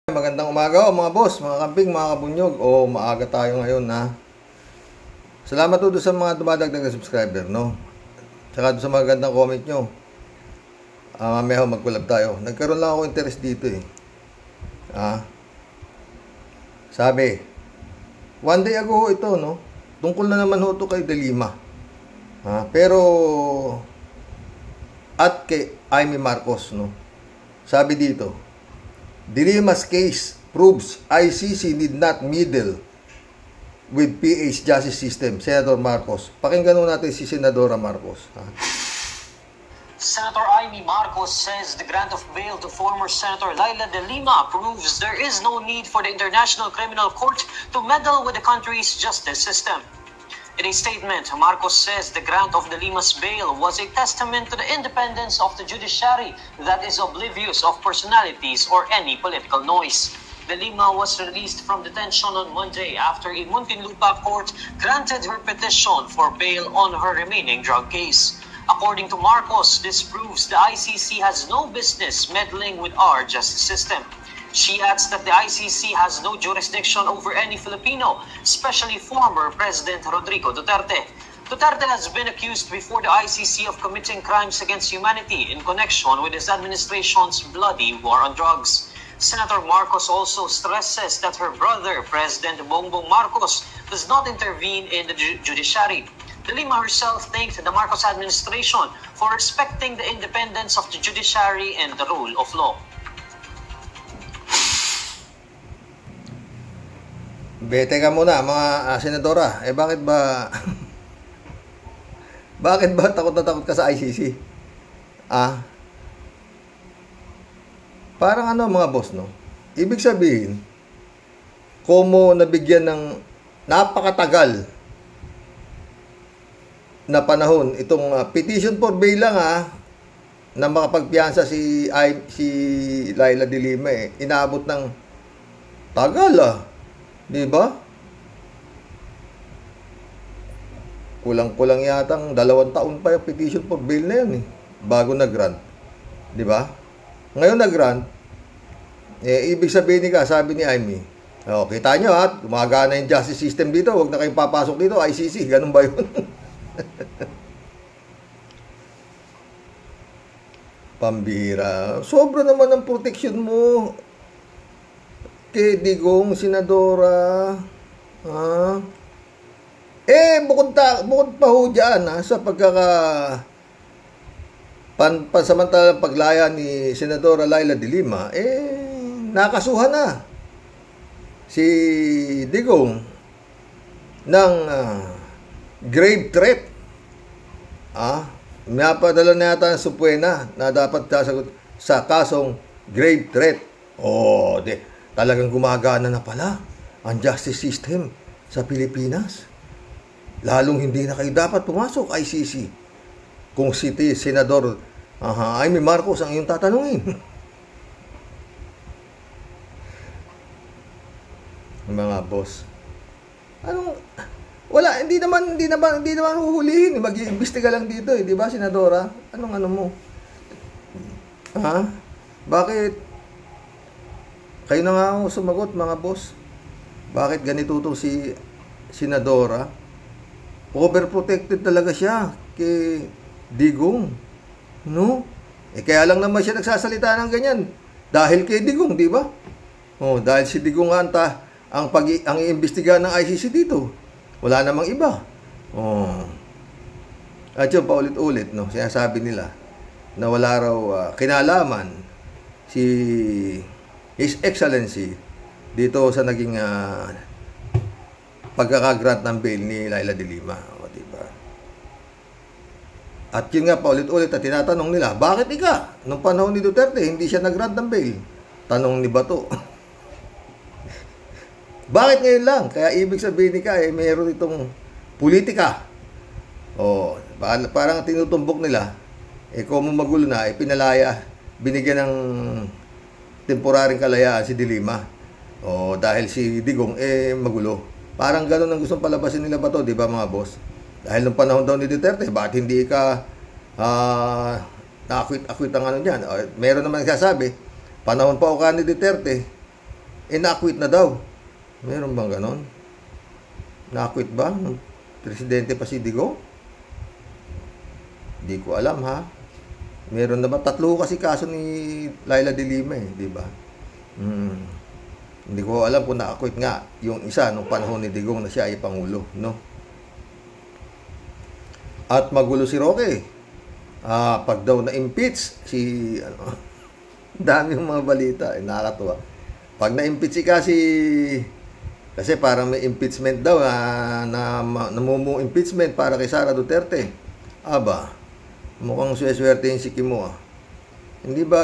Magandang umaga mga boss, mga kamping, mga kabunyog. Maaga tayo ngayon na. Salamat po sa mga dumadagdag na subscriber, no? Tsaka doon sa mga gandang comment nyo. Mamaya mag-collab tayo. Nagkaroon lang ako interest dito eh. Sabi, one day ago ito, no? Tungkol na naman ho ito kay De Lima. Pero at kay Amy Marcos, no? Sabi dito, De Lima's case proves ICC need not meddle with PH justice system. Senator Marcos. Pakinggan natin si Senadora Marcos. Senator Amy Marcos says the grant of bail to former Senator Laila De Lima proves there is no need for the International Criminal Court to meddle with the country's justice system. In a statement, Marcos says the grant of De Lima's bail was a testament to the independence of the judiciary that is oblivious of personalities or any political noise. De Lima was released from detention on Monday after a Muntinlupa court granted her petition for bail on her remaining drug case. According to Marcos, this proves the ICC has no business meddling with our justice system. She adds that the ICC has no jurisdiction over any Filipino, especially former President Rodrigo Duterte. Duterte has been accused before the ICC of committing crimes against humanity in connection with his administration's bloody war on drugs. Senator Marcos also stresses that her brother, President Bongbong Marcos, does not intervene in the judiciary. De Lima herself thanked the Marcos administration for respecting the independence of the judiciary and the rule of law. Teka muna mga senadora, bakit ba bakit ba takot na takot ka sa ICC? Parang mga boss, no? Ibig sabihin, komo nabigyan ng napakatagal na panahon itong petition for bail lang na makapagpiyansa si Laila De Lima inaabot ng tagal di ba? Kulang-kulang yatang 2 taon pa yung petition for bail na yan bago nag-grant. Di ba? Ngayon nag-grant, ibig sabihin sabi ni Amy, kita nyo gumagana yung justice system dito, huwag na kayong papasok dito, ICC, ganun ba yun? Pambira. Sobra naman ang protection mo kay Digong, Senadora. Bukod pa ho dyan, sa pansamantalang paglaya ni Senadora Laila De Lima, nakasuhan na si Digong ng grave threat. Napadala na yata ng supwena na dapat sasagot sa kasong grave threat. Talagang gumagana na pala ang justice system sa Pilipinas. Lalong hindi na kayo dapat pumasok ICC kung si Senador Amy Marcos ang iyong tatanungin. Mga boss. Wala, hindi naman huhulihin. Mag-iimbestiga lang dito, di ba, Senadora? Anong mo? Bakit? Kayo na nga sumagot, mga boss. Bakit ganito to si Senadora? Overprotected talaga siya kay Digong. No? Kaya lang naman siya nagsasalita ng ganyan. Dahil kay Digong, di ba? Dahil si Digong ang iimbestiga ng ICC dito. Wala namang iba. At yun, paulit-ulit, no? Sinasabi nila na wala raw kinalaman si His Excellency dito sa naging pagkakagrant ng bail ni Laila De Lima. Diba? At yun nga paulit-ulit at tinatanong nila, bakit nung panahon ni Duterte hindi siya nag-grant ng bail? Tanong ni Bato. Bakit ngayon lang? Kaya ibig sabihin mayroon itong politika. Parang tinutumbok nila, kung magulo na, pinalaya, binigyan ng temporaryong kalayaan si De Lima. Dahil si Digong magulo. Parang gano'n ang gustong palabasin nila ba to, di ba mga boss? Dahil nung panahon daw ni Duterte, bakit hindi ka na-acquit ang diyan? Meron naman nagsasabi, panahon pa o ni Duterte, na-acquit na daw. Meron bang ganon? Na-acquit ba ng presidente pa si Digong? Hindi ko alam, ha. Meron na ba? 3 kasi kaso ni Laila de Lima, di ba? Hindi ko alam kung na-acquit nga yung isa nung panahon ni Digong na siya ay pangulo, no? At magulo si Roque. Pag daw na-impeach si dami yung mga balita, nakakatuwa. Pag na-impeach kasi parang may impeachment daw na namumong impeachment para kay Sara Duterte. Aba, mukhang swerte yung si Kimo. Hindi ba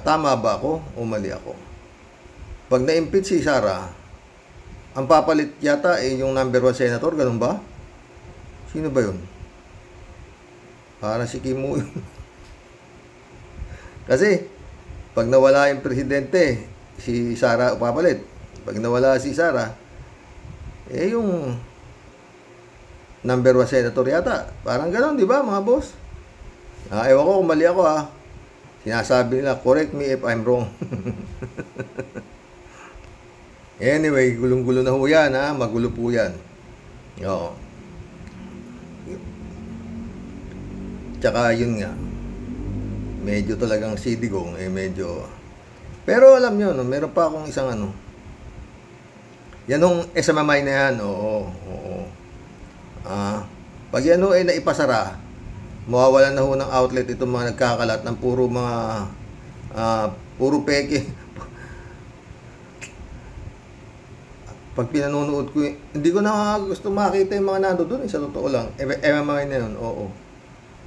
tama ba ako o mali ako? Pag na-impeach si Sara, ang papalit yata ay yung number 1 senator, ganun ba? Sino ba yun? Para si Kimo yun. Kasi, pag nawala yung presidente, si Sara papalit. Pag nawala si Sara, yung number 1 senator yata. Parang gano'n, di ba, mga boss? Ewan ko kung mali ako, Sinasabi nila, correct me if I'm wrong. Anyway, gulong-gulo na ho yan, Magulo po yan. Oo. Tsaka yun nga, medyo talagang si Digong, medyo... Pero alam nyo, meron pa akong isang yan yung SMMI na yan, oo. Pag yan ay naipasara, mawawalan na ho ng outlet itong mga nagkakalat ng puro mga puro peke. Pag pinanonood ko, hindi ko na gusto makita yung mga nando doon, sa totoo lang. SMMI na yun, oo.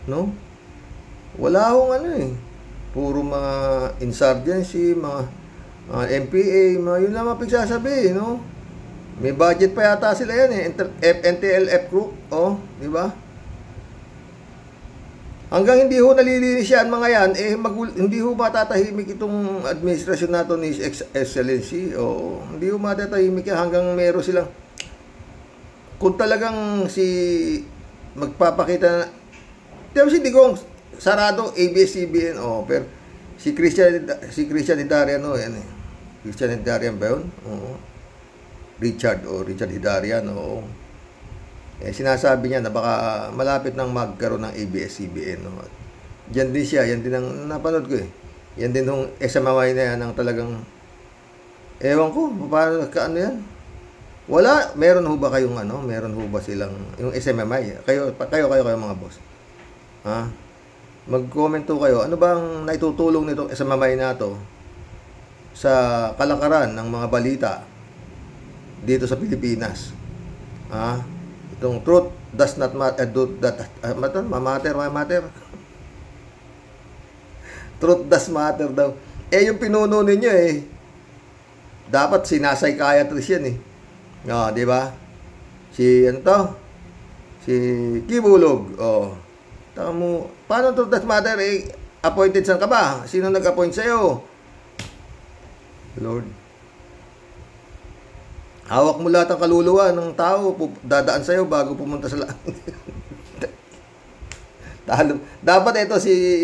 No? Wala akong puro mga insurgency, mga MPA, mga yun lang mapagsasabi, no? May budget pa yata sila yan, NTLF group, di ba? Hanggang hindi ho nalilinis yan mga yan, hindi ho matatahimik itong administrasyon nato ni Excellency, hindi ho matatahimik yan hanggang meron silang, kung talagang magpapakita na, di ba si Digong, sarado, ABS-CBN, pero si Christian Hidarian, Christian Hidarian ba yun? Richard Hidarian, sinasabi niya na baka malapit nang magkaroon ng ABS-CBN, Diyan din siya, yan din ang napanood ko, Yan din yung SMMI na yan, ang talagang, ewan ko, paano yan? Wala, meron ho ba kayong meron ho ba silang, yung SMMI, kayo mga boss, mag-comment ho kayo, ano bang naitutulong nitong SMMI na to sa kalakaran ng mga balita dito sa Pilipinas? Itong truth does not matter, matter. Truth does matter daw. Yung pinuno ninyo dapat si psychiatrist yan di ba? Si Kibulog. Taka mo, paano truth does matter? Appointed saan ka ba? Sino nag-appoint sa'yo? Lord. Hawak mo lahat ng kaluluwa ng tao, dadaan sa'yo bago pumunta sa langit. Dapat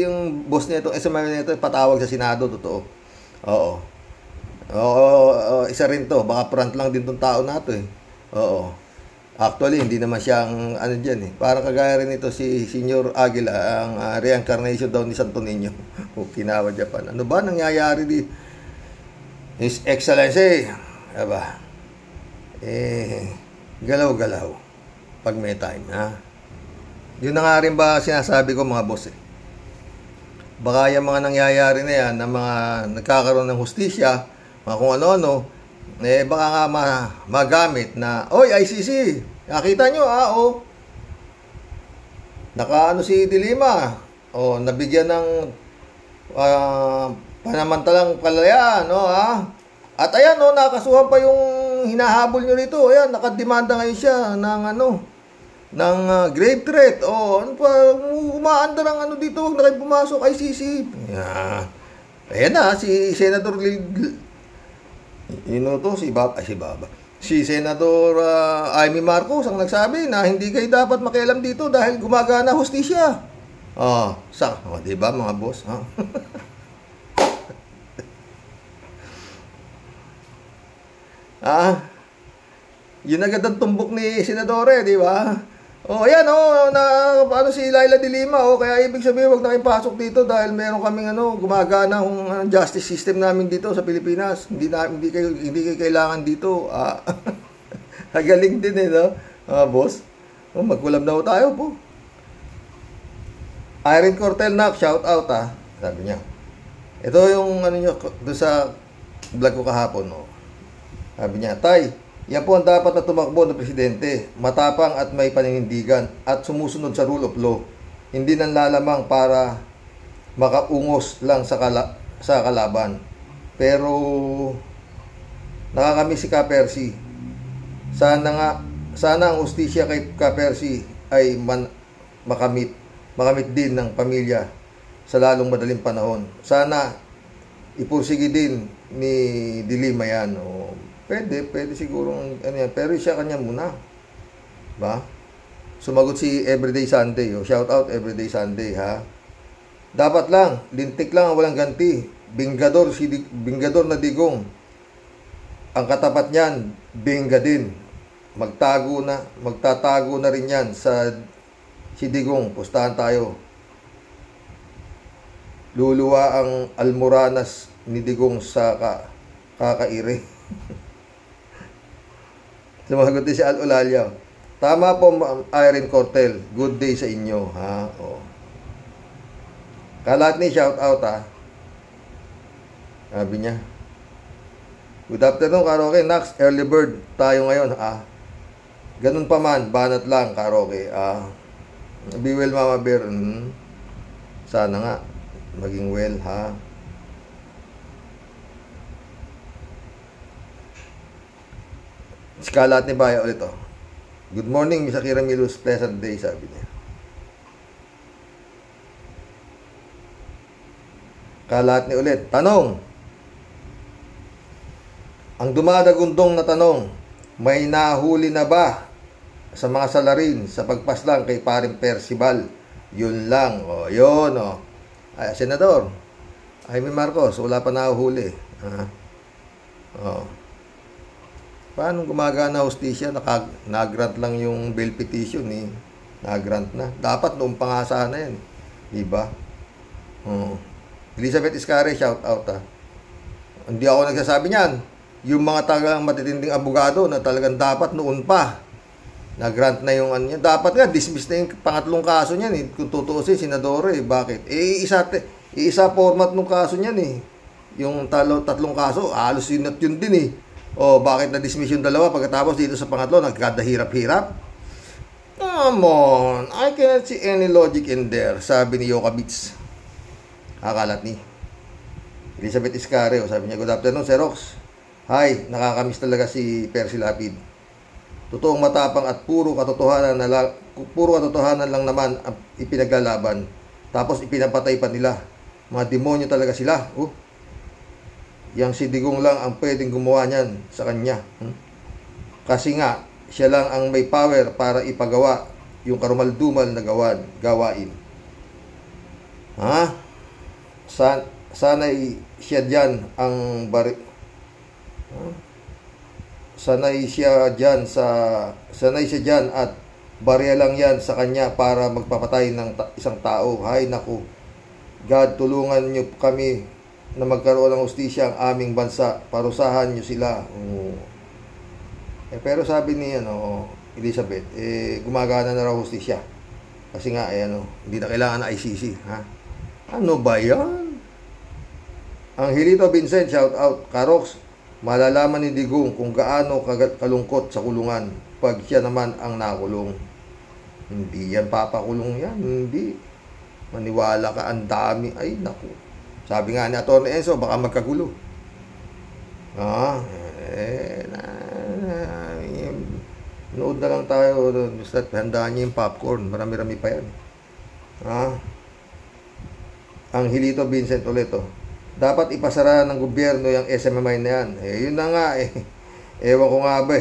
yung boss nito, SMMI nito, patawag sa Senado, totoo. Oo, isa rin to, baka front lang din tong tao nato Oo. Actually, hindi naman siyang dyan Parang kagaya rin ito si Senior Aguila, ang reincarnation daw ni Santo Niño. Okinawa, Japan. Ano ba nangyayari di? His Excellency, diba? Galaw-galaw pag may time, Yun na nga rin ba sinasabi ko, mga boss, Baka yung mga nangyayari na yan, na mga nagkakaroon ng hustisya, mga kung ano-ano, baka nga magamit na, oy, ICC, nakita nyo, nakaano si De Lima, nabigyan ng panamantalang kalayaan, At ayan, nakasuhan pa yung hinahabol nyo rito. Ayan, nakademanda ngayon siya ng ng grave threat. Umaandar ang dito, huwag na kayo pumasok, ICC. Ayan na, si Senator Si Senator Amy Marcos ang nagsabi na hindi kayo dapat makialam dito dahil gumagana hustisya. Di ba mga boss? Ah, yun agad ang tumbok ni Senadore, di ba? Oh, ayan ano si Laila de Lima, kaya ibig sabihin wag na kayong pasok dito dahil meron kaming gumagana ang justice system namin dito sa Pilipinas. Hindi kayo kailangan dito. Galing din no? Boss. Magkulam daw tayo po. Irene Cortel nak, shout out sabi niya. Ito yung niyo doon sa vlog ko kahapon, Sabi niya, Tay, yan po ang dapat na tumakbo ng presidente, matapang at may paninindigan at sumusunod sa rule of law. Hindi nang lalamang para makaungos lang sa kalaban. Pero nakakamiss si Ka-Percy. Sana ang ustisya kay Ka-Percy ay makamit din ng pamilya sa lalong madaling panahon. Sana ipursige din ni de Lima yan. Pwede siguro yan. Pero siya kanya muna. Ba? Sumagot si Everyday Sunday. Shout out Everyday Sunday, ha? Dapat lang, lintik lang ang walang ganti. Bingador na digong. Ang katapat niyan, binga din. Magtatago na rin yan sa si Digong. Pustahan tayo. Luluwa ang almoranas ni Digong sa kakaire. Sumagot din si Al Olalia. Tama po, Irene Cortel. Good day sa inyo, ha? Kalat ni shout out, Sabi niya. Good afternoon, karaoke. Nax, early bird tayo ngayon, Ganun pa man, banat lang, karaoke. Be well, Mama Bear. Sana nga, maging well, ha? Kalat ni Baya ulit, Good morning, Miss Akira Milus. Pleasant day, sabi niya. Kalat ni ulit. Tanong. Ang dumadagundong na tanong, may nahuli na ba sa mga salarin sa pagpaslang kay Paring Percival? Yun lang. Yun, Ay, Senador, Jaime Marcos, wala pa nahuli. Paano gumagana hostisya? Nag-grant lang yung bail petition, Nag-grant na. Dapat noong pa nga sana yan. Diba? Elizabeth Iscare, shout out, Hindi ako nagsasabi niyan. Yung mga talagang matitinding abogado na talagang dapat noon pa. Nag-grant na yung niya. Dapat nga, dismiss na yung pangatlong kaso niyan, Kung tutuusin, Senadore, bakit? Isa format ng kaso niyan, Yung tatlong kaso, halos yun at yun din, bakit na-dismiss yung dalawa pagkatapos dito sa pangatlo, nagkadahirap-hirap? Come on, I cannot see any logic in there, sabi ni Yoka Beats. Akalat ni Elizabeth Iscare, sabi niya, good afternoon, Sir Rox. Hi, nakakamiss talaga si Percy Lapid. Totoong matapang at puro katotohanan lang naman ang ipinaglalaban. Tapos ipinapatay pa nila. Mga demonyo talaga sila. Yang si Digong lang ang pwedeng gumawa niyan sa kanya. Kasi nga, siya lang ang may power para ipagawa yung karumaldumal na gawain. Sanay siya dyan at barya lang yan sa kanya para magpapatay ng isang tao. Hay naku, God, tulungan niyo kami na magkaroon ng hustisya ang aming bansa. Parusahan niyo sila. Pero sabi ni Elizabeth, gumagana na raw hustisya. Kasi nga, hindi na kailangan na ICC. Ano ba yan? Angelito Vincent, shout out. Karox, malalaman ni Digong kung gaano kalungkot sa kulungan pag siya naman ang nakulong. Hindi yan papakulong yan. Hindi. Maniwala ka, ang dami. Ay, naku. Sabi nga ni Atty. Enzo, baka magkagulo. Nood na lang tayo. Basta handaan niyo yung popcorn. Marami-rami pa yan. Angelito Vincent ulit, dapat ipasara ng gobyerno yung SMMI na yan. Yun na nga, Ewan ko nga ba,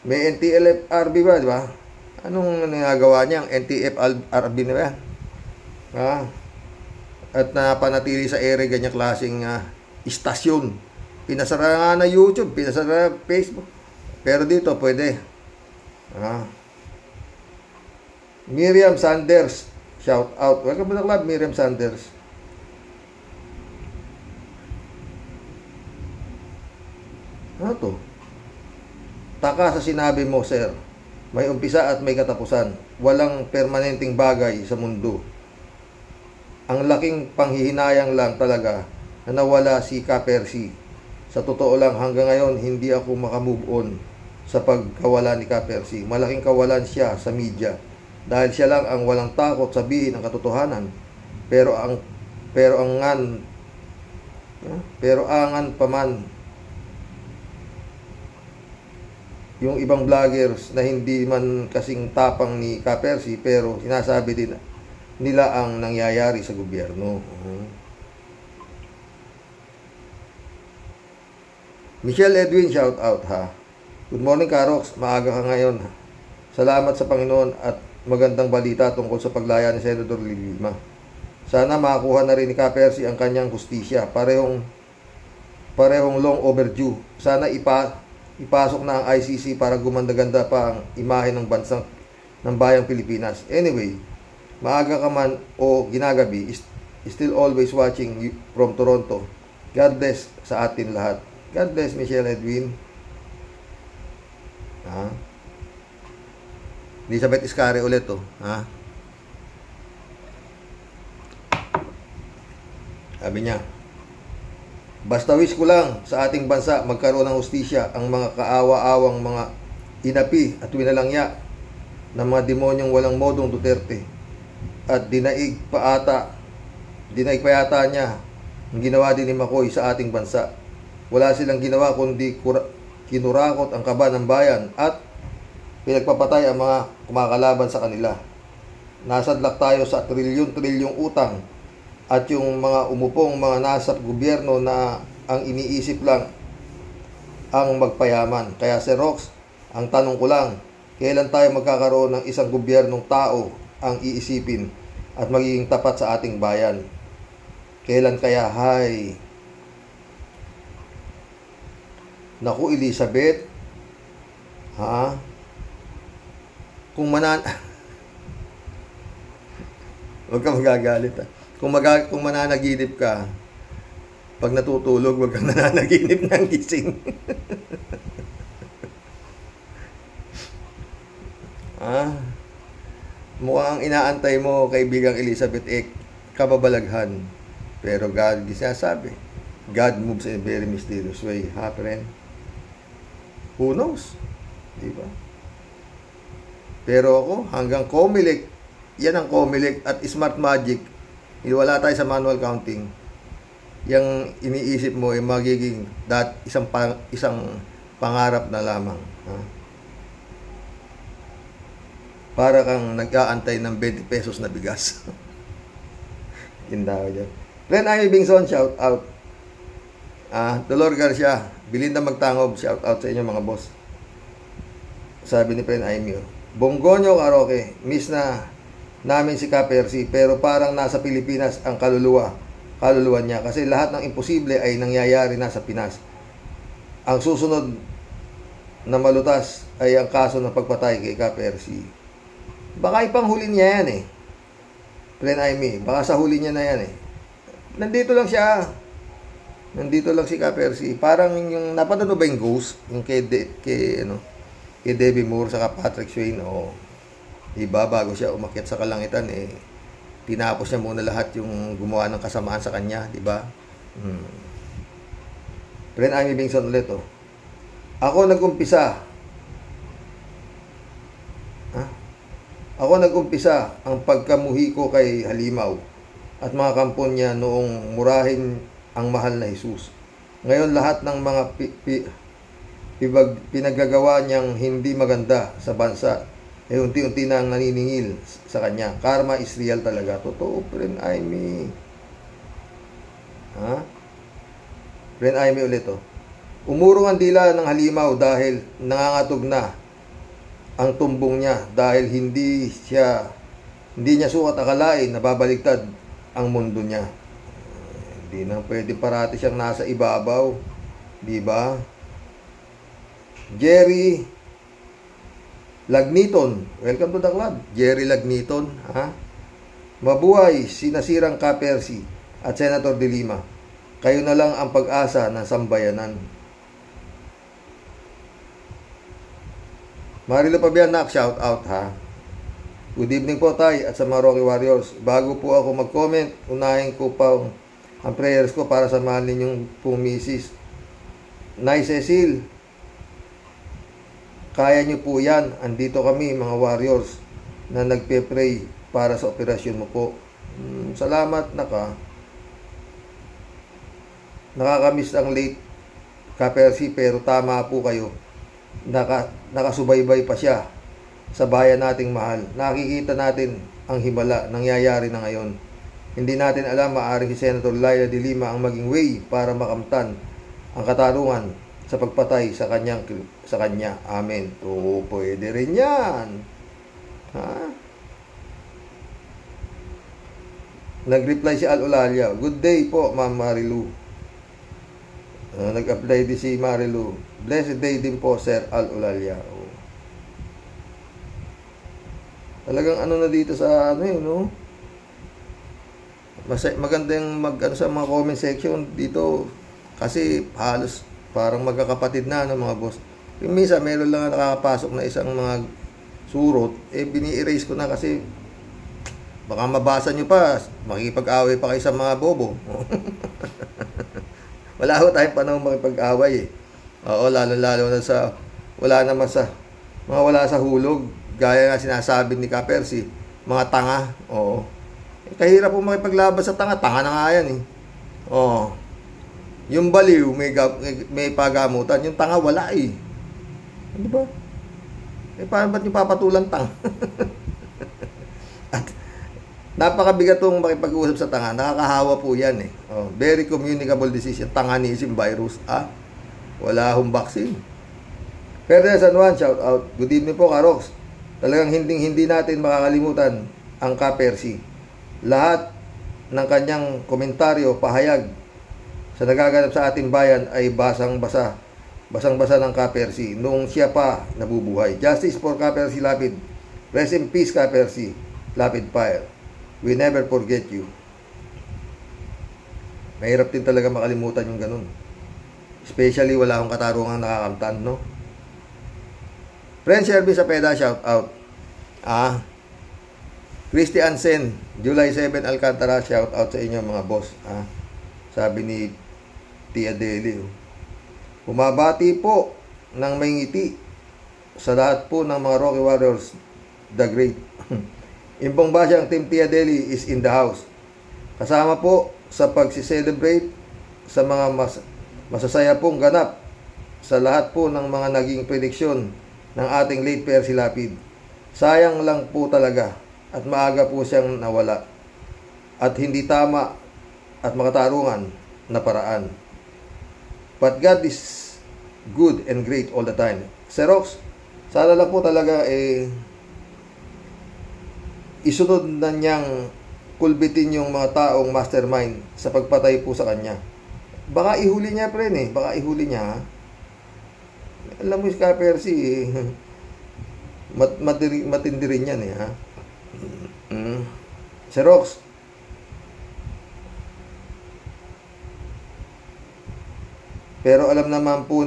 May NTFRB ba, di ba? Anong nangagawa niya? Ang NTFRB na ba? At napanatili sa ere ganyang klaseng istasyon Pinasara nga na YouTube, pinasara na Facebook. Pero dito, pwede. Miriam Sanders, shout out. Welcome to the club, Miriam Sanders. Ano to? Taka sa sinabi mo, sir. May umpisa at may katapusan. Walang permanenteng bagay sa mundo. Ang laking panghihinayang lang talaga na nawala si Ka-Percy. Sa totoo lang, hanggang ngayon, hindi ako makamove on sa pagkawala ni Ka-Percy. Malaking kawalan siya sa media. Dahil siya lang ang walang takot sabihin ang katotohanan. Pero angan paman yung ibang vloggers na hindi man kasing tapang ni Ka-Percy, pero sinasabi din nila ang nangyayari sa gobyerno. Michelle Edwin, shout out ha. Good morning, Karox. Maaga ka ngayon. Salamat sa Panginoon at magandang balita tungkol sa paglaya ni Senator Lima. Sana makakuha na rin ni Ka-Percy ang kanyang hustisya. Parehong long overdue. Sana ipasok na ang ICC para gumanda-ganda pa ang imahe ng bansang ng bayang Pilipinas. Anyway, maaga ka man o ginagabi, still always watching from Toronto. God bless sa atin lahat. God bless, Michelle Edwin. Elizabeth Iscari ulit to. Sabi niya, basta wish ko lang sa ating bansa magkaroon ng hustisya ang mga kaawa-awang mga inapi at winalangya ng mga demonyong walang modong Duterte at dinaig pa yata niya ang ginawa din ni Makoy sa ating bansa. Wala silang ginawa kundi kinurakot ang kaba ng bayan at pinagpapatay ang mga kumakalaban sa kanila. Nasadlak tayo sa trilyon-trilyong utang at yung mga umupong mga nasa gobyerno na ang iniisip lang ang magpayaman. Kaya Sir Rox, ang tanong ko lang, kailan tayo magkakaroon ng isang gobyernong tao ang iisipin at magiging tapat sa ating bayan? Kailan kaya? Hay! Naku, Elizabeth, kung huwag ka magagalit Kung mananaginip ka, pag natutulog, huwag kang nananaginip ng gising. Mukhang inaantay mo, kaibigang Elizabeth, kababalaghan. Pero God, sinasabi, God moves in a very mysterious way. Friend? Who knows? Diba? Pero ako, hanggang Comelec, yan ang Comelec at Smart Magic, wala tayo sa manual counting. Yang iniisip mo ay magiging isang pangarap na lamang. Para kang nag-aantay ng 20 pesos na bigas. Tindaw dyan. Ren Amy Bingson, shout out. Dolor Garcia, Belinda Magtangob, shout out sa inyo mga boss. Sabi ni Ren Amy, Bonggonyo Karaoke, miss na namin si Ka-Percy, pero parang nasa Pilipinas ang kaluluwa niya kasi lahat ng imposible ay nangyayari na sa Pinas. Ang susunod na malutas ay ang kaso ng pagpatay kay Ka-Percy. Baka ipanghuli niya yan Ren Amy, baka sa huli niya na yan Nandito lang si Ka-Percy. Parang yung napanood ba yung Ghost, yung kay Debbie Moore saka Patrick Swayze, diba, bago siya umakyat sa kalangitan tinapos niya muna lahat yung gumawa ng kasamaan sa kanya, diba? Ren Amy Bingson ulit Ako nag-umpisa ang pagkamuhi ko kay Halimaw at mga kampon niya noong murahin ang mahal na Jesus. Ngayon lahat ng mga pinagagawa niyang hindi maganda sa bansa unti-unti na ang naniningil sa kanya. Karma is real talaga. Totoo, Ren Amy. Ren Amy ulit Umurong ang dila ng Halimaw dahil nangangatog na ang tumbong niya dahil hindi niya sukat akalain na babaligtad ang mundo niya. Hindi na pwede parati siyang nasa ibabaw. Di ba? Jerry Lagniton. Welcome to the club. Jerry Lagniton. Ha? Mabuhay, sinasirang Ka-Percy at Senator De Lima. Kayo na lang ang pag-asa ng sambayanan. Marilo Pabianak, shout out ha. Good evening po tay at sa mga Rocky Warriors. Bago po ako mag-comment, unahin ko pa ang prayers ko para sa mahal ninyong pumisis. Nay Cecil, kaya nyo po yan. Andito kami mga Warriors na nagpe-pray para sa operasyon mo po. Salamat nakakamiss ang late Ka-Percy, pero tama po kayo. Nakasubaybay pa siya sa bayan nating mahal. Nakikita natin ang himala nangyayari na ngayon. Hindi natin alam, maaaring si Senator Laila De Lima ang maging way para makamtan ang katarungan sa pagpatay sa kanya. Amen. Oo, pwede rin yan. Ha? Nag-reply si Al Olalia. Good day po, Ma'am Marilu. Nag-apply din si Marilu. Blessed day din po, Sir Al Olalia. Oh. Talagang ano na dito sa ano yun, no? Magandang sa mga comment section dito kasi halos parang magkakapatid na mga boss. Yung minsan meron lang nakakapasok na isang mga surot, bini-erase ko na kasi baka mabasa nyo pa, makikipag-away pa kayo sa mga bobo. Wala ho tayong panahon makipag-away Oo, lalo-lalo na sa wala sa hulog, gaya nga sinasabi ni Ka-Percy, mga tanga. Oo. Kahirap po makipaglaban sa tanga na nga yan eh. Oo. Yung baliw may pagamutan, yung tanga wala eh. Di ba? Paano ba't yung papatulan tanga? At napakabigat tong makipag-uusap sa tanga. Nakakahawa po yan eh. Oh, very communicable disease. Tanganism virus. Wala akong vaccine. Pero San Juan, shout out. Good evening po, Karox. Talagang hindi natin makakalimutan ang Ka-Percy. Lahat ng kanyang komentaryo, pahayag sa nagaganap sa ating bayan ay basang-basa ng Ka-Percy noong siya pa nabubuhay. Justice for Ka-Percy Lapid. Rest in peace, Ka-Percy Lapid Fire. We never forget you. Mahirap din talaga makalimutan yung ganun. Especially wala akong katarungang nakakamtan, no? Friend Shelby Sapeda, shout out. Christy Ansen, July 7 Alcantara, shout out sa inyo mga boss. Sabi ni Tia Deli. Bumabati po ng may ngiti sa lahat po ng mga Rocky Warriors, the great. Impong Basyang Team Tia Deli is in the house. Kasama po sa pagsi-celebrate sa mga masasaya pong ganap sa lahat po ng mga naging prediksyon ng ating late Percy Lapid. Sayang lang po talaga at maaga po siyang nawala at hindi tama at makatarungan na paraan. But God is good and great all the time. Xerox, sana lang po talaga isunod na niyang kulbitin yung mga taong mastermind sa pagpatay po sa kanya. Baka ihuli niya, pre, baka ihuli niya. Alam mo si Ka-Percy, matindi rin yan, ha? Xerox, pero alam naman po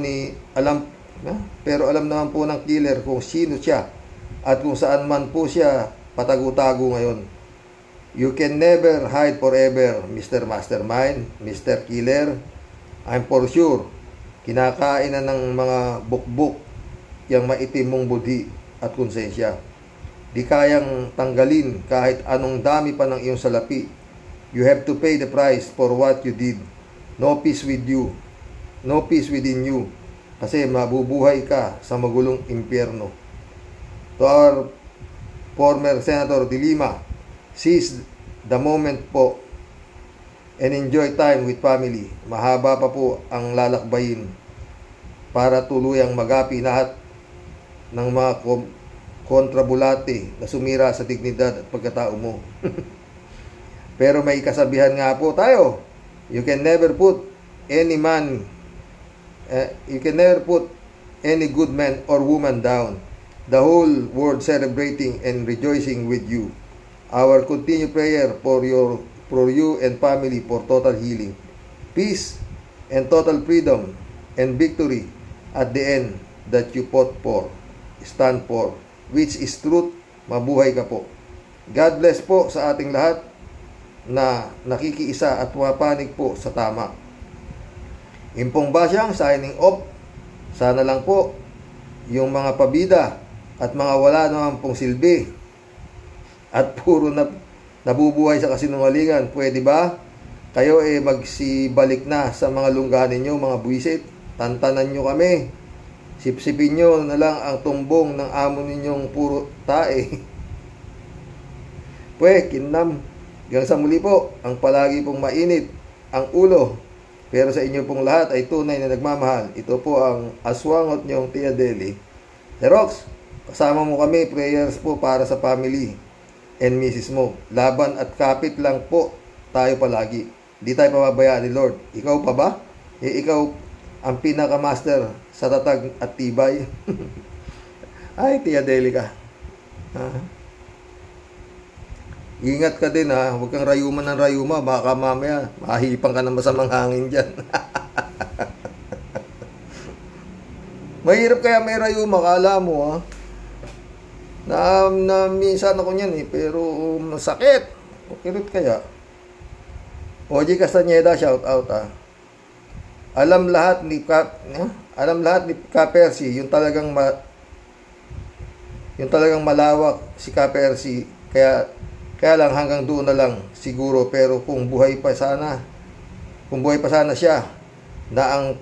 ng killer kung sino siya at kung saan man po siya patago-tago ngayon. You can never hide forever, Mr. Mastermind, Mr. Killer. I'm for sure, kinakain na ng mga bukbuk yung maitim mong budhi at konsensya. Di kayang tanggalin kahit anong dami pa ng iyong salapi. You have to pay the price for what you did. No peace with you. No peace within you. Kasi mabubuhay ka sa magulong impyerno. To our former Senator De Lima, seize the moment po and enjoy time with family. Mahaba pa po ang lalakbayin para tuluyang magapi lahat ng mga kontrabulate na sumira sa dignidad at pagkatao mo. Pero may kasabihan nga po tayo, you can never put any man put any good man or woman down. The whole world celebrating and rejoicing with you. Our continued prayer for you and family for total healing, peace, and total freedom and victory at the end that you stand for, which is truth. Mabuhay ka po. God bless po sa ating lahat na nakikiisa at pumapanig po sa tama. Impong Basyang signing off. Sana lang po yung mga pabida at mga wala naman pong silbi at puro nabubuhay sa kasinungalingan, pwede ba? Kayo magsibalik na sa mga lungganin nyo, mga buwisit. Tantanan nyo kami. Sipsipin nyo na lang ang tumbong ng amo ninyong puro tae. Kinam. Hanggang sa muli po, ang palagi pong mainit ang ulo. Pero sa inyo pong lahat ay tunay na nagmamahal. Ito po ang aswangot nyong Tia Deli. Rox, kasama mo kami, prayers po para sa family and misis mo. Laban at kapit lang po tayo palagi. Di tayo pababayaan ni Lord. Ikaw pa ba? Ikaw ang pinaka-master sa tatag at tibay. Ay, Tia Deli ka. Ingat ka din ha. Huwag kang rayuman ng rayuma. Baka mamaya mahihipang ka ng masamang hangin dyan. Mahirap kaya may rayuma. Kala mo ha. Na minsan ako niyan pero masakit. Kirot kaya. Oji Castañeda, shout out ha. Alam lahat ni Ka-Percy, yung talagang malawak si Ka-Percy. Kaya lang hanggang doon na lang siguro, pero kung buhay pa sana siya na ang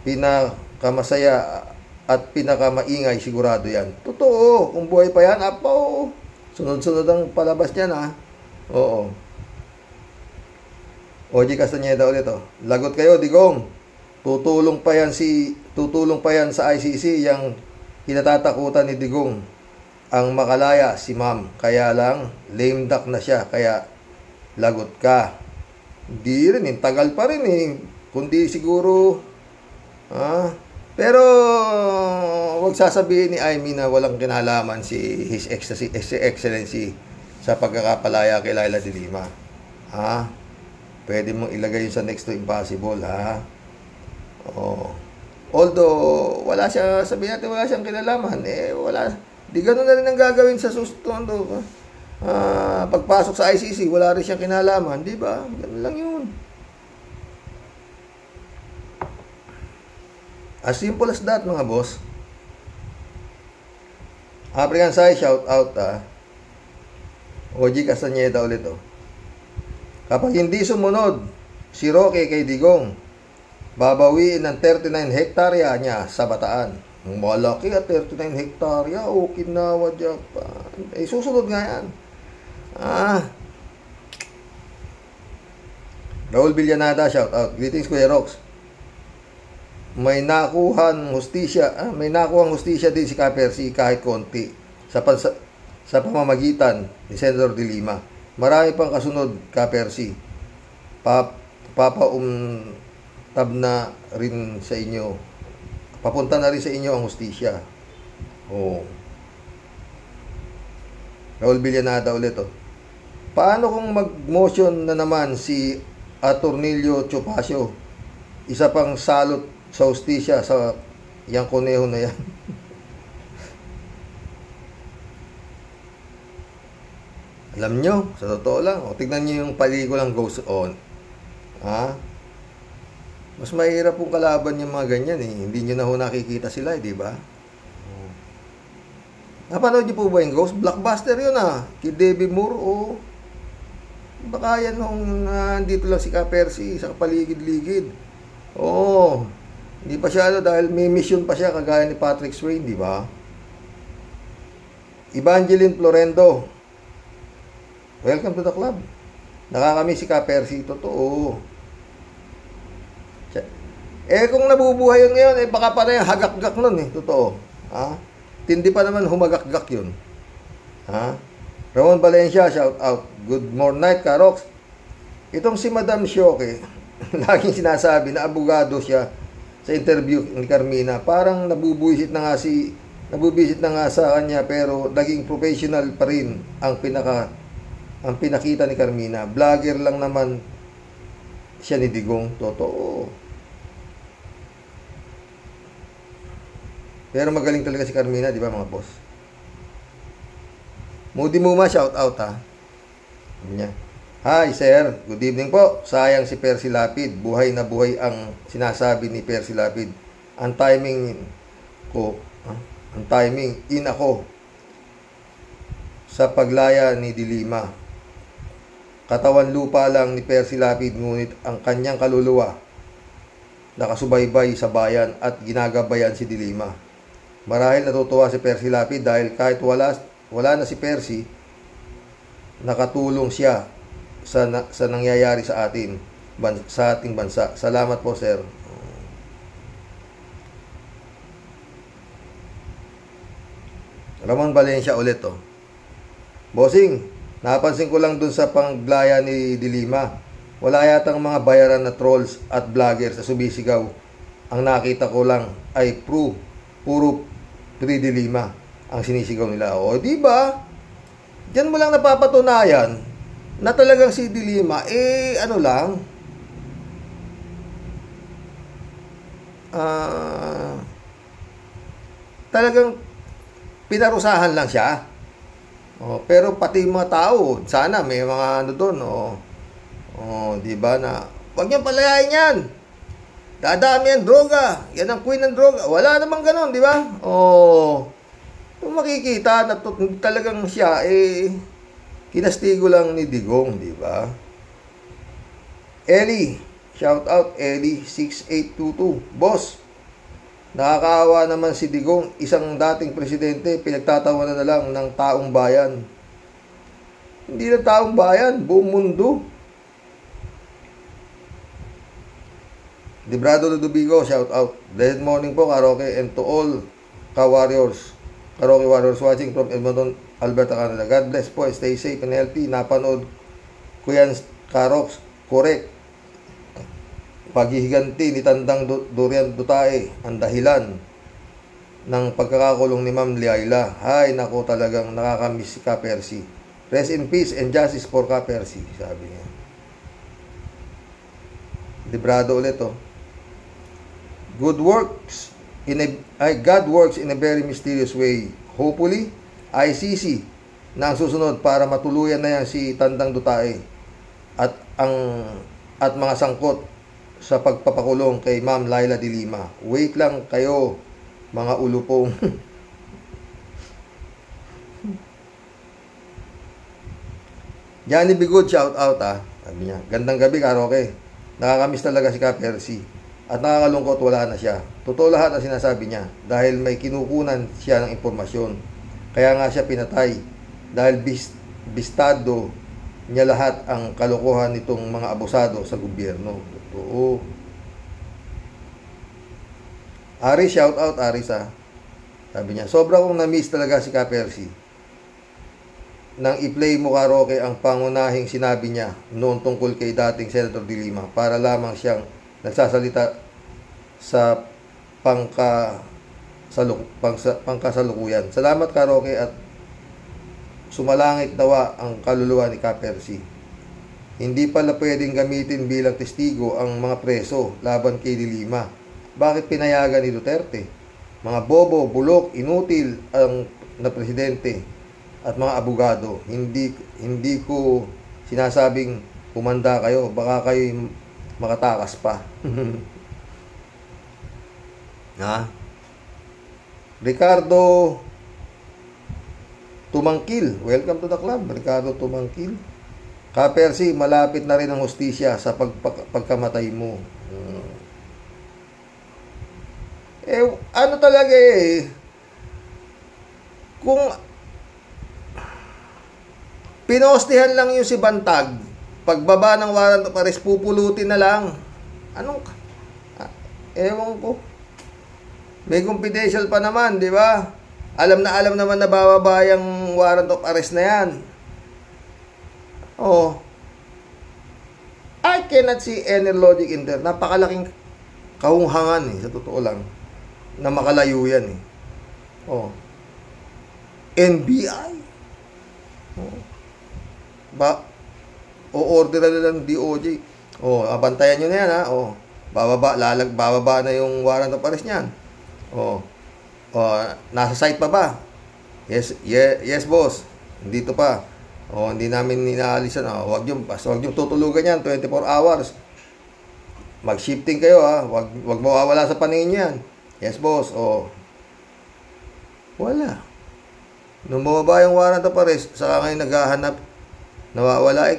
pinakamasaya at pinakamaingay, sigurado yan. Totoo, kung buhay pa yan, apo, sunod-sunod ang palabas niyan ha. Oo. Oji Castañeda ulit Lagot kayo, Digong. Tutulong pa yan sa ICC yang kinatatakutan ni Digong. Ang makalaya si Ma'am. Kaya lang lame duck na siya, kaya lagot ka. Hindi rin, tagal pa rin kundi siguro pero wag sasabihin ni Amy na walang kinalaman si His Excellency sa pagkakapalaya kay Laila de Lima. Pwede mong ilagay yun sa next to impossible, ha? Although, sabihin natin wala siyang kinalaman, wala. Di ganun na rin ang gagawin sa susunod. Pagpasok sa ICC, wala rin siyang kinalaman, di ba? Ganun lang yun. As simple as that, mga boss. African Sai, shout out, Oji Castañeda ulit, Kapag hindi sumunod si Roque kay Digong, babawiin ng 39 hektarya niya sa Bataan. Malaki at 39 hektarya, Okinawa, Japan. Susunod nga yan. Raul Villanada, shout out. Greetings, Kuya Rox. May nakuhang hustisya din si Ka-Percy kahit konti sa pamamagitan ni Senator de Lima. Marami pang kasunod, Ka-Percy. Papunta na rin sa inyo ang hustisya. Raul Villanada ulit, Paano kung mag-motion na naman si Attornilio Chupacio? Isa pang salot sa hustisya sa yang kuneho na yan. Alam nyo, sa totoo lang, tignan nyo yung palikulang Goes On. Mas mahirap pong kalaban yung mga ganyan Hindi nyo na nakikita sila, di ba? Napanood nyo po ba yung Ghost? Blockbuster yun Kid Debbie Moore, Baka yan nung dito lang si Ka-Percy sa paligid-ligid. Hindi pa siya dahil may mission pa siya kagaya ni Patrick Swayze, di ba? Evangeline Florendo, welcome to the club. Nakakamiss si Ka-Percy, totoo. Kung nabubuhay yun ngayon, baka pa na yung hagak-gak nun totoo. Tindi pa naman humagak-gak yun. Ramon Valencia, shout out. Good morning night, Karox. Itong si Madam Shoke, laging sinasabi na abogado siya sa interview ni Carmina. Parang nabubuisit na nga sa kanya, pero naging professional pa rin ang pinakita ni Carmina. Vlogger lang naman siya ni Digong. Totoo. Pero magaling talaga si Carmina, di ba mga boss? Moody Muma, shout out ha. Niya. Hi sir, good evening po. Sayang si Percy Lapid. Buhay na buhay ang sinasabi ni Percy Lapid. Ang timing in ako sa paglaya ni Dilima. Katawan lupa lang ni Percy Lapid, ngunit ang kanyang kaluluwa nakasubaybay sa bayan at ginagabayan si Dilima. Marahil natutuwa si Percy Lapid dahil kahit wala na si Percy, nakatulong siya sa nangyayari sa ating bansa. Salamat po, sir. Ramon Valencia ulit, oh. Bossing, napansin ko lang dun sa panglaya ni Dilima. Wala yatang mga bayaran na trolls at vloggers sa sumisigaw. Ang nakita ko lang ay puro Pri Dilima ang sinisigaw nila. O, di ba? Diyan mo lang napapatunayan na talagang si Dilima, talagang pinarusahan lang siya. O, pero pati mga tao, sana may mga doon, di ba na, wag niyang palayain yan. Dadami ang droga. Yan ang queen ng droga. Wala namang ganon, di ba? Kung makikita na talagang siya, kinastigo lang ni Digong, di ba? Ellie, shout out Ellie 6822. Boss, nakakaawa naman si Digong, isang dating presidente, pinagtatawanan na lang ng taong bayan. Hindi na taong bayan, buong mundo. Librado Ludovico, shout out. Good morning po, Karaoke, and to all Ka-Warriors. Karaoke Warriors watching from Edmonton, Alberta, Canada. God bless po, stay safe and healthy. Napanood ko yan, Karox, correct. Paghihiganti ni Tandang Dorian Dutae ang dahilan ng pagkakakulong ni Ma'am Liayla. Hay, nako, talagang nakakamiss si Ka Percy. Rest in peace and justice for Ka Percy, sabi niya. Librado ulit, oh. God works in a very mysterious way. Hopefully, ICC na ang susunod para matuluyan na yan si Tandang Dutae at mga sangkot sa pagpapakulong kay Ma'am Laila de Lima. Wait lang kayo, mga ulupong. Johnny Bigod, shout out, sabi niya. Gandang gabi, Karaoke. Nakakamiss talaga si Ka Percy. At nakakalungkot, wala na siya. Totoo lahat ang sinasabi niya dahil may kinukunan siya ng impormasyon. Kaya nga siya pinatay dahil bistado niya lahat ang kalokohan nitong mga abusado sa gobyerno. Totoo. Aris, shout out Aris, sabi niya, sobra kong na-miss talaga si Ka Percy. Nang i-play mo, Karaoke, ang pangunahing sinabi niya noon tungkol kay dating Senator de Lima para lamang siyang nagsasalita sa pangkasalukuyan. Salamat, Karaoke, at sumalangit nawa ang kaluluwa ni Ka Percy. Hindi pala pwedeng gamitin bilang testigo ang mga preso laban kay de Lima. Bakit pinayagan ni Duterte? Mga bobo, bulok, inutil ang na presidente at mga abogado. Hindi ko sinasabing kumanda kayo, baka kayo makatakas pa. Ricardo Tumangkil, welcome to the club, Ricardo Tumangkil. Ka Percy, malapit na rin ang hustisya sa pagkamatay mo. Ano talaga kung pinostihan lang yung si Bantag, pagbaba ng warrant of arrest, pupulutin na lang. Ewan ko. May confidential pa naman, di ba? Alam naman na bababa yung warrant of arrest na yan. Ay, cannot see any logic in there. Napakalaking kahunghangan sa totoo lang, na makalayo yan Oh. NBI. Oh. O-order na ng DOJ. Abantayan nyo na yan bababa na yung warrant of arrest niyan. Nasa site pa ba? Yes boss. Dito pa. Hindi namin inaalisan. Wag yung tutulugan yan 24 hours. Mag-shifting kayo Wag mawawala sa paningin yan. Yes boss. Wala. Nung bumaba yung warrant of arrest, saka ngayon naghahanap, nawawala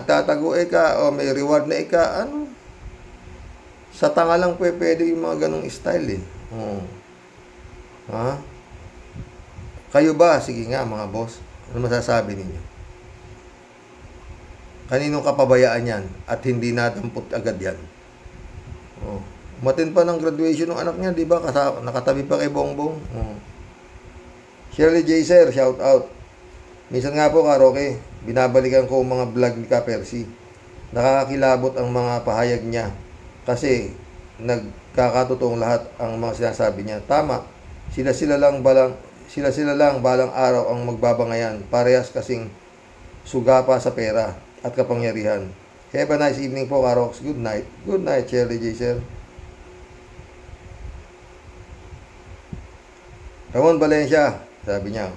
tatago may reward na sa tanga lang pwede yung mga ganong style Kayo ba? Sige nga mga boss. Ano masasabi ninyo? Kaninong kapabayaan yan at hindi natampot agad yan? Umatin pa ng graduation ng anak niya, di ba? Nakatabi pa kay Bongbong. Shirley J. Sir, shout out. Minsan nga po, Karoke, binabalikan ko ang mga vlog ni Ka Percy. Nakakakilabot ang mga pahayag niya kasi nagkakatotoong lahat ang mga sinasabi niya. Tama, sila lang balang araw ang magbabangayan. Parehas kasing sugapa sa pera at kapangyarihan. Have a nice evening po, Karoks. Good night. Good night, Shirley J. Sir. Ramon Valencia, sabi niya,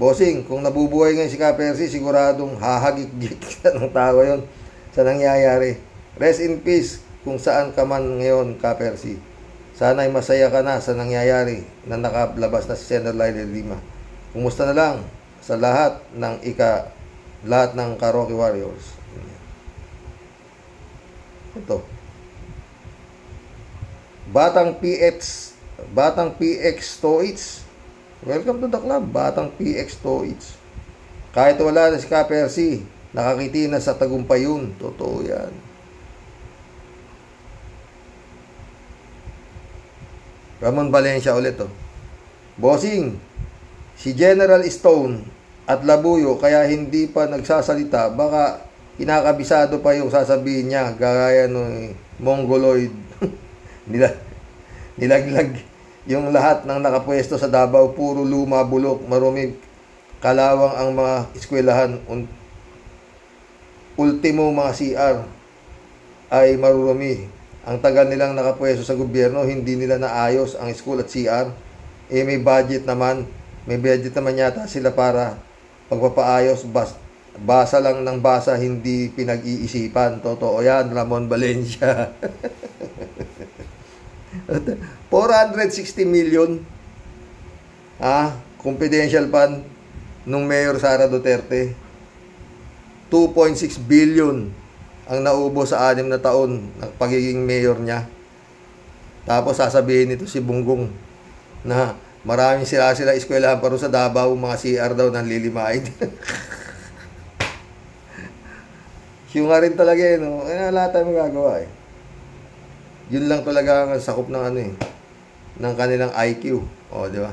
bossing, kung nabubuhay ngayon si Ka Percy, siguradong hahagik-gik ng tao yon sa nangyayari. Rest in peace kung saan ka man ngayon, Ka Percy. Sana'y masaya ka na sa nangyayari na nakalabas na si Senator Laila de Lima. Kumusta na lang sa lahat ng Karoke Warriors. Ito. Batang PX Stoits. Welcome to the club, Batang PX Stoits. Kahit wala na si Ka Percy, nakakiti na sa tagumpay yun. Totoo yan. Ramon Valencia ulit Bossing, si General Stone at Labuyo kaya hindi pa nagsasalita, baka kinakabisado pa yung sasabihin niya, gaya ng Mongoloid. Nilaglag yung lahat ng nakapwesto sa Davao, puro luma, bulok, marumi, kalawang ang mga eskwelahan. Ultimo mga CR ay marurumi. Ang tagal nilang nakapwesto sa gobyerno, hindi nila naayos ang school at CR. May budget naman yata sila para pagpapaayos. Basa lang ng basa, hindi pinag-iisipan. Totoo yan, Ramon Valencia. 460 million confidential fund nung Mayor Sara Duterte. 2.6 billion ang naubos sa 6 na taon ng pagiging mayor niya. Tapos sasabihin nito si Bunggong na maraming sila eskwelahan pa rin sa Davao, mga CR daw nang lilimain. Yung nga rin talaga lahat tayo magagawa Yun lang talaga ang sakop ng ng kanilang IQ. Di ba?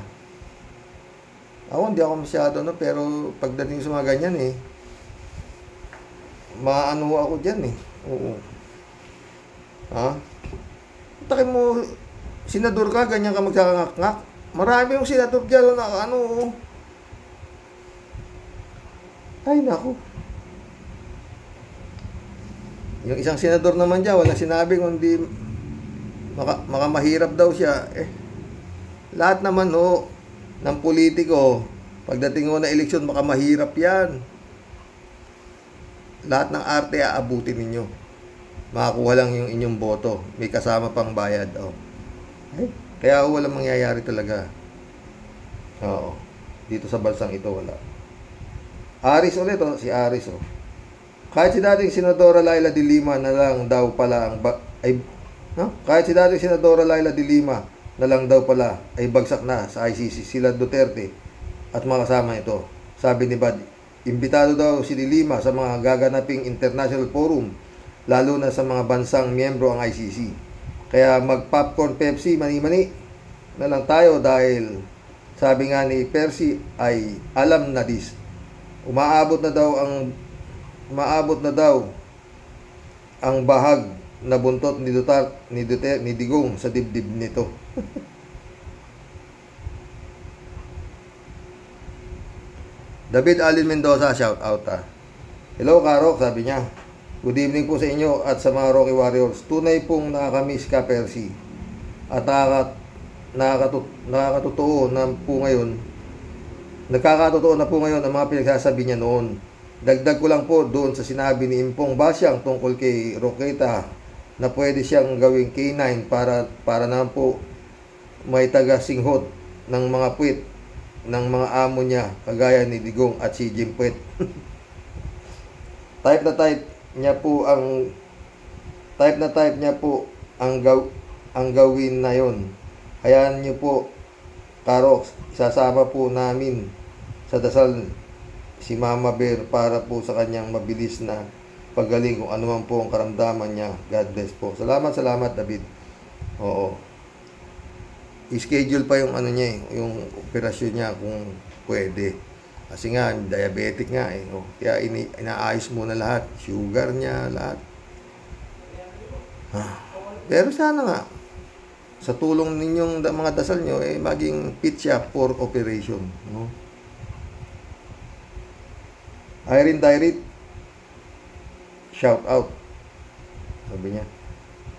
Hindi ako masyado pero pagdating sa mga ganyan maano ako dyan Oo. Takin mo, senador ka, ganyan ka magkakangak-ngak. Marami yung senador dyan na Ay, naku. Yung isang senador naman dyan, walang sinabi kundi mahirap daw siya. Lahat naman ng politiko, pagdating na eleksyon, mahirap yan. Lahat ng arte aabutin ninyo. Makakuha lang yung inyong boto. May kasama pang bayad. Kaya walang mangyayari talaga. Dito sa bansang ito wala. Aris ulit si Aris Kahit si dating Senadora Laila de Lima na lang daw pala kahit si dating Senadora Laila de Lima na lang daw pala ay bagsak na sa ICC sila Duterte at mga kasama ito. Sabi ni Bad, imbitado daw si de Lima sa mga gaganaping international forum, lalo na sa mga bansang miyembro ang ICC. Kaya mag-popcorn Pepsi, mani-mani na lang tayo dahil sabi nga ni Percy ay alam na ang bahag na buntot ni ni Digong sa dibdib nito. David Alin Mendoza, shout out ha. Hello Karok, sabi niya. Good evening po sa inyo at sa mga Rocky Warriors. Tunay pong nakakamiss ka, Percy. At nakakatotoo na po ngayon, nagkakatotoo na po ngayon ang mga pinagsasabi niya noon. Dagdag ko lang po doon sa sinabi ni Impong Basyang tungkol kay Roqueta na pwede siyang gawing K9 para naman po may taga-singhot ng mga puwit ng mga amo niya kagaya ni Digong at si Jim Puwet. Type na type niya po ang gawin na yon. Hayaan niyo po, Karok, isasama po namin sa dasal si Mama Bear para po sa kanyang mabilis na paggaling kung ano man po ang karamdaman niya. God bless po. Salamat, David. Oo. I-schedule pa yung ano niya, yung operasyon niya kung pwede. Kasi nga, diabetic nga eh. Oh. Kaya inaayos muna lahat. Sugar niya, lahat. Pero sana nga, sa tulong ninyong mga dasal nyo, maging fit siya for operation. No? Irene Direct, shout out. Sabi niya,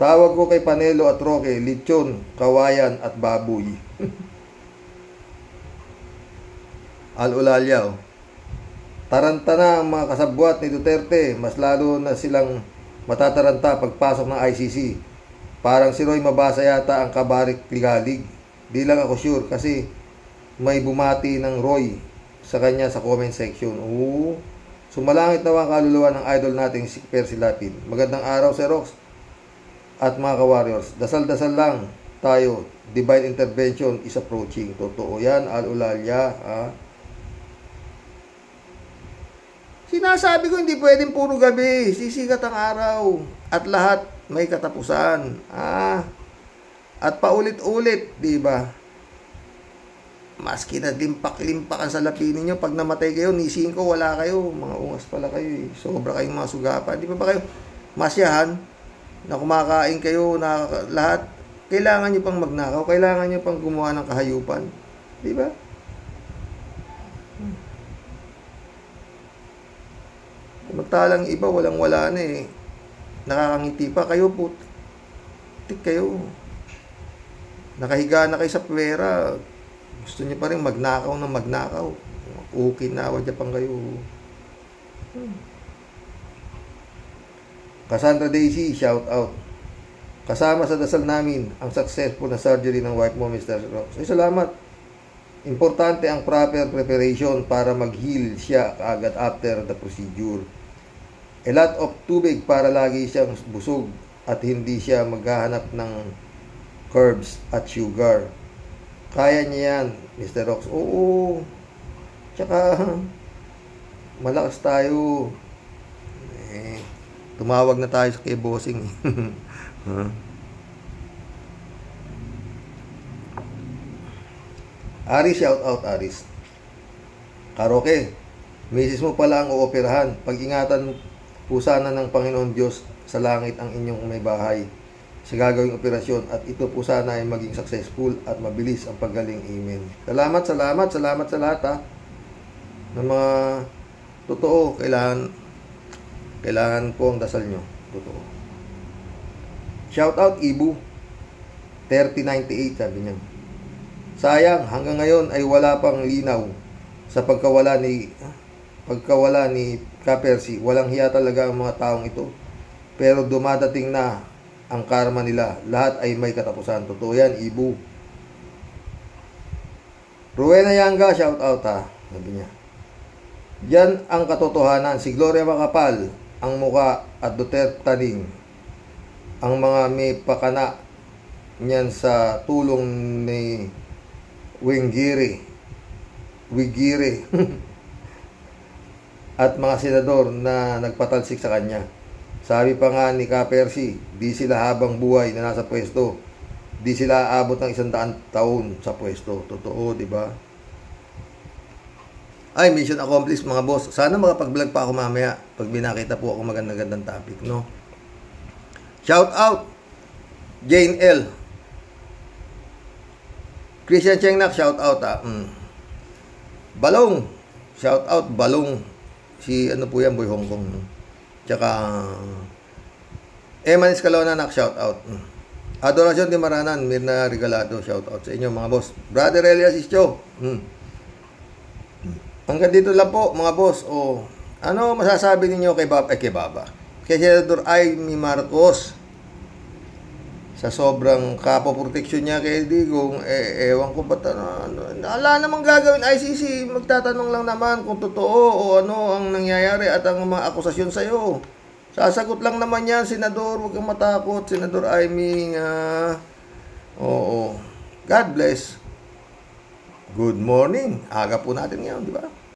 tawag ko kay Panelo at Roque, lechon, kawayan at baboy. Al-Ulalya, oh. Taranta na ang mga kasabwat ni Duterte, mas lalo na silang matataranta pagpasok ng ICC. Parang si Roy mabasa yata ang kabarik ligalig. Di lang ako sure kasi may bumati ng Roy sa kanya sa comment section. Oo. Sumalangit na ang kaluluwa ng idol nating si Percy Lapid. Magandang araw, Sir Rox at mga ka-warriors. Dasal-dasal lang tayo. Divine intervention is approaching. Totoo yan, Al-Ulalya. Sinasabi ko hindi pwedeng puro gabi. Sisikat ang araw. At lahat may katapusan. At paulit-ulit, di ba? Maski na limpak-limpakan sa lapi ninyo, pag namatay kayo, ni 5 wala kayo. Mga ungas pala kayo. Sobra kayong mga sugapan. Di ba kayo masyahan na kumakain kayo na lahat? Kailangan nyo pang magnakaw. Kailangan nyo pang gumawa ng kahayupan. Di ba? Magtalang iba, walang-wala na eh. Nakakangiti pa. Kayo po, tik kayo. Nakahiga na kayo sa pwera. Gusto niyo pa rin magnakaw ng magnakaw. Okay na, wadya pang kayo. Cassandra Daisy, shout out. Kasama sa dasal namin ang successful na surgery ng wife mo, Mr. Rox. Ay, salamat. Importante ang proper preparation para mag-heal siya kaagad after the procedure. A lot of tubig para lagi siyang busog at hindi siya maghahanap ng carbs at sugar. Kaya niya yan, Mr. Rox. Oo. Tsaka, malakas tayo. Tumawag na tayo sa kay bossing. Aris, shout out, Aris. Karoke, misis mo pala ang uoperahan. Pag-ingatan po sana ng Panginoon Diyos sa langit ang inyong may bahay sa gagawing operasyon at ito po sana ay maging successful at mabilis ang paggaling. Amen. Salamat sa lahat ha. Ng mga totoo, kailangan po ang dasal nyo. Totoo. Shout out Ibu 3098, sabi niya. Sayang, hanggang ngayon ay wala pang linaw sa pagkawala ni Ka-Percy. Walang hiya talaga ang mga taong ito. Pero dumadating na ang karma nila. Lahat ay may katapusan. Totoo yan, Ibu. Rowena Yanga, shout out ha. Sabi niya. Yan ang katotohanan. Si Gloria Macapal, ang muka at Duterte taning. Ang mga may pakana niyan sa tulong ni Wigire at mga senador na nagpatalsik sa kanya. Sabi pa nga ni Ka-Percy, di sila habang buhay na nasa pwesto. Di sila aabot ng 100 taon sa pwesto. Totoo, di ba? Ay, mission accomplished mga boss. Sana makapag-vlog pa ako mamaya pag binakita po ako magandang topic, no? Shout out Jane L. Christian Chengnak, shout out Balong, shout out Balong. Si ano po yan, Boy Hong Kong. Tsaka Eman Escalona, shout out. Adoracion de Maranan, Mirna Regalado, shout out sa inyo mga boss. Brother Elias Ischo. Hanggang dito lang po mga boss. Ano masasabi ninyo kay Baba? Kay Senador Amy Marcos sa sobrang kapoproteksyon niya kay Digong, ewan ko ba't wala namang gagawin. ICC, magtatanong lang naman kung totoo o ano ang nangyayari at ang mga akusasyon sa'yo. Sasagot lang naman yan, Senador. Huwag kang matakot, Senador Amy. Oo. God bless. Good morning. Aga po natin ngayon, di ba?